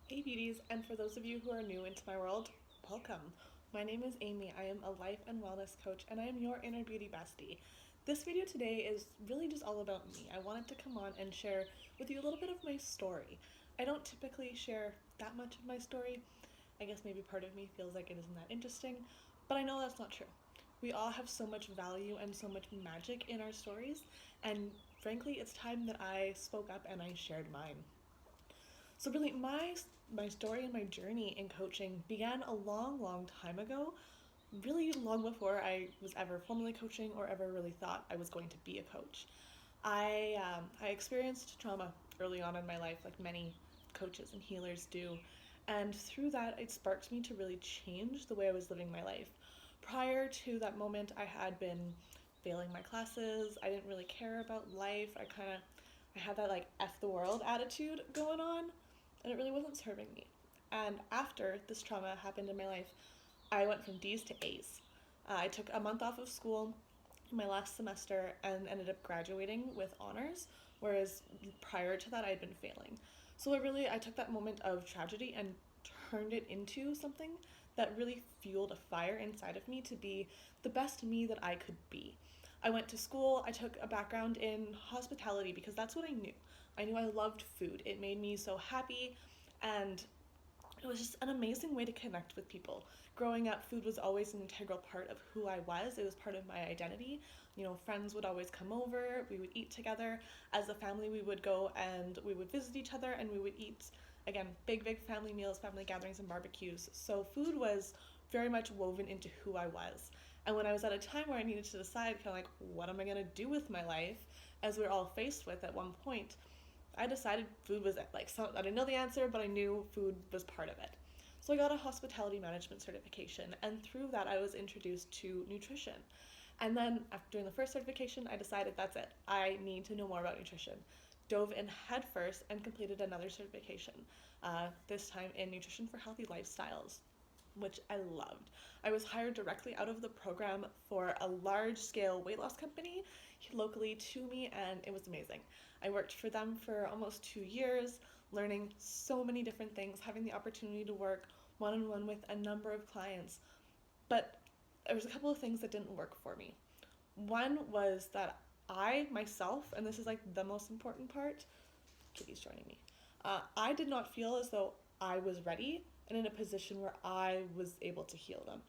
Hey beauties, and for those of you who are new into my world, welcome. My name is Amy. I am a life and wellness coach, and I am your inner beauty bestie. This video today is really just all about me. I wanted to come on and share with you a little bit of my story. I don't typically share that much of my story. I guess maybe part of me feels like it isn't that interesting, but I know that's not true. We all have so much value and so much magic in our stories, and frankly, it's time that I spoke up and I shared mine. So really my story and my journey in coaching began a long time ago, really long before I was ever formally coaching or ever really thought I was going to be a coach. I experienced trauma early on in my life, like many coaches and healers do, and through that it sparked me to really change the way I was living my life. Prior to that moment, I had been failing my classes. I didn't really care about life. I had that like F the world attitude going on, and it really wasn't serving me. And after this trauma happened in my life, I went from D's to A's. I took a month off of school my last semester and ended up graduating with honors, whereas prior to that I had been failing. So I took that moment of tragedy and turned it into something that really fueled a fire inside of me to be the best me that I could be. I went to school, I took a background in hospitality because that's what I knew. I knew I loved food. It made me so happy, and it was just an amazing way to connect with people. Growing up, food was always an integral part of who I was. It was part of my identity. You know, friends would always come over, we would eat together. As a family, we would go and we would visit each other and we would eat, again, big family meals, family gatherings, and barbecues. So food was very much woven into who I was. And when I was at a time where I needed to decide, kind of like, what am I going to do with my life, as we we're all faced with at one point, I decided food was like, so I didn't know the answer, but I knew food was part of it. So I got a hospitality management certification, and through that I was introduced to nutrition. And then after doing the first certification, I decided that's it. I need to know more about nutrition. Dove in headfirst and completed another certification, this time in nutrition for healthy lifestyles, which I loved. I was hired directly out of the program for a large scale weight loss company locally to me, and it was amazing. I worked for them for almost 2 years, learning so many different things, having the opportunity to work one on one with a number of clients. But there was a couple of things that didn't work for me. One was that I myself, and this is like the most important part, Kitty's joining me. I did not feel as though I was ready and in a position where I was able to heal them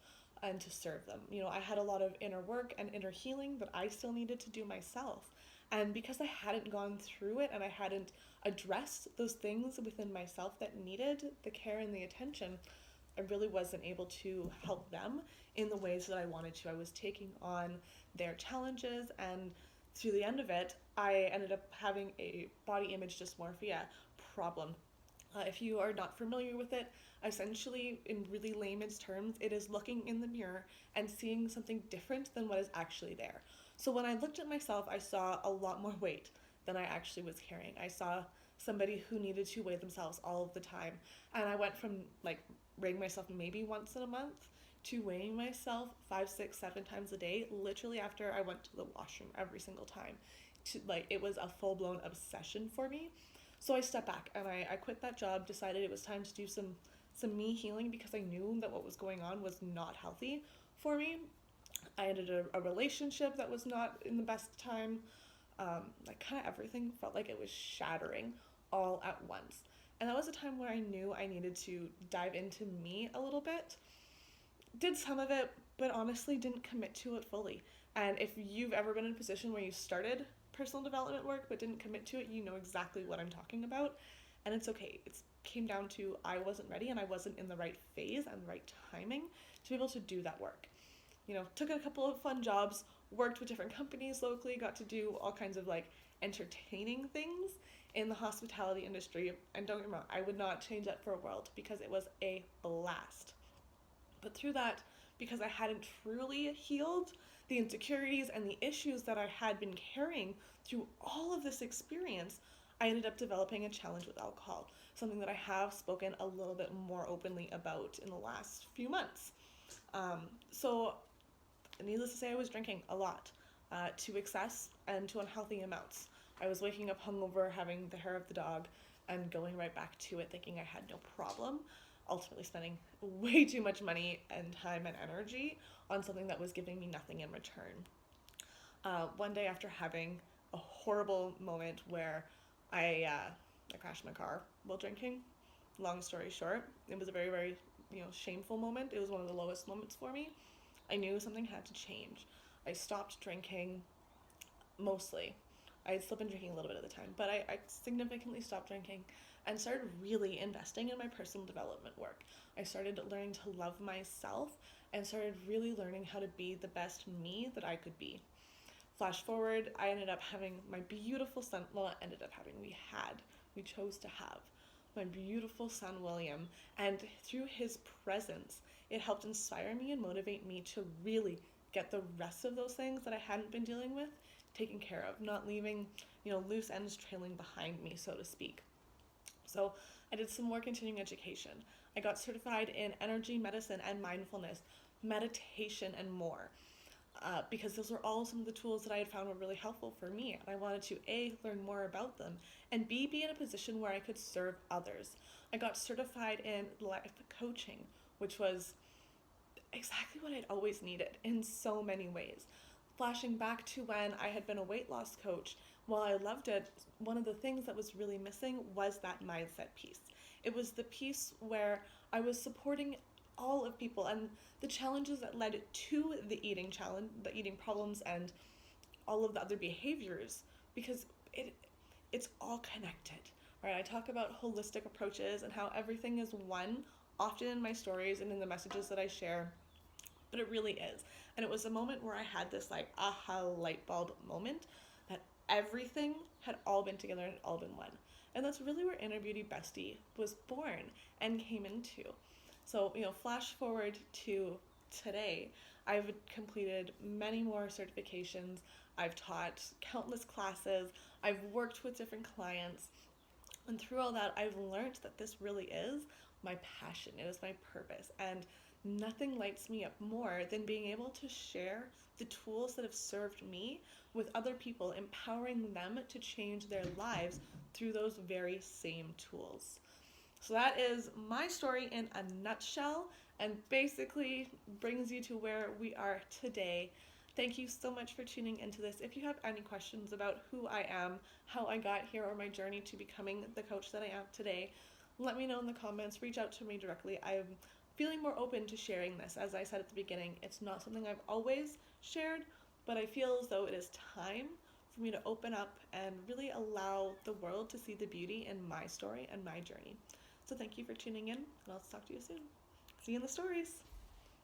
and to serve them. You know, I had a lot of inner work and inner healing that I still needed to do myself. And because I hadn't gone through it and I hadn't addressed those things within myself that needed the care and the attention, I really wasn't able to help them in the ways that I wanted to. I was taking on their challenges, and through the end of it, I ended up having a body image dysmorphia problem. If you are not familiar with it, essentially, in really layman's terms, it is looking in the mirror and seeing something different than what is actually there. So when I looked at myself, I saw a lot more weight than I actually was carrying. I saw somebody who needed to weigh themselves all of the time. And I went from like weighing myself maybe once in a month to weighing myself 5, 6, 7 times a day, literally after I went to the washroom every single time. To like it was a full blown obsession for me. So I stepped back and I quit that job, decided it was time to do some me healing because I knew that what was going on was not healthy for me. I ended a relationship that was not in the best time. Like kind of everything felt like it was shattering all at once. And that was a time where I knew I needed to dive into me a little bit. Did some of it, but honestly didn't commit to it fully. And if you've ever been in a position where you started personal development work but didn't commit to it, you know exactly what I'm talking about. And it's okay. It came down to I wasn't ready and I wasn't in the right phase and the right timing to be able to do that work. You know, took a couple of fun jobs, worked with different companies locally, got to do all kinds of like entertaining things in the hospitality industry. And don't get me wrong, I would not change that for a world because it was a blast. But through that, because I hadn't truly healed the insecurities and the issues that I had been carrying through all of this experience, I ended up developing a challenge with alcohol, something that I have spoken a little bit more openly about in the last few months. So, needless to say, I was drinking a lot, to excess and to unhealthy amounts. I was waking up hungover, having the hair of the dog, and going right back to it thinking I had no problem, ultimately spending way too much money and time and energy on something that was giving me nothing in return. One day after having a horrible moment where I crashed my car while drinking, long story short, it was a very, very, shameful moment. It was one of the lowest moments for me. I knew something had to change. I stopped drinking mostly. I had still been drinking a little bit at the time, but I significantly stopped drinking and started really investing in my personal development work. I started learning to love myself and started really learning how to be the best me that I could be. Flash forward, I ended up having my beautiful son, well, we chose to have my beautiful son, William, and through his presence, it helped inspire me and motivate me to really get the rest of those things that I hadn't been dealing with taken care of, not leaving, loose ends trailing behind me, so to speak. So I did some more continuing education. I got certified in energy medicine and mindfulness, meditation, and more. Because those were all some of the tools that I had found were really helpful for me. And I wanted to A, learn more about them, and B, be in a position where I could serve others. I got certified in life coaching, which was exactly what I'd always needed in so many ways. Flashing back to when I had been a weight loss coach, while I loved it, one of the things that was really missing was that mindset piece. It was the piece where I was supporting all of people and the challenges that led to the eating challenge, the eating problems, and all of the other behaviors, because it's all connected, right? I talk about holistic approaches and how everything is one, often in my stories and in the messages that I share, but it really is. And it was a moment where I had this like aha light bulb moment that everything had all been together and all been one. And that's really where Inner Beauty Bestie was born and came into. So, flash forward to today, I've completed many more certifications. I've taught countless classes. I've worked with different clients. And through all that, I've learned that this really is my passion. It is my purpose. And nothing lights me up more than being able to share the tools that have served me with other people, empowering them to change their lives through those very same tools. So that is my story in a nutshell and basically brings you to where we are today. Thank you so much for tuning into this. If you have any questions about who I am, how I got here, or my journey to becoming the coach that I am today, let me know in the comments. Reach out to me directly. I'm feeling more open to sharing this. As I said at the beginning, it's not something I've always shared, but I feel as though it is time for me to open up and really allow the world to see the beauty in my story and my journey. So thank you for tuning in, and I'll talk to you soon. See you in the stories.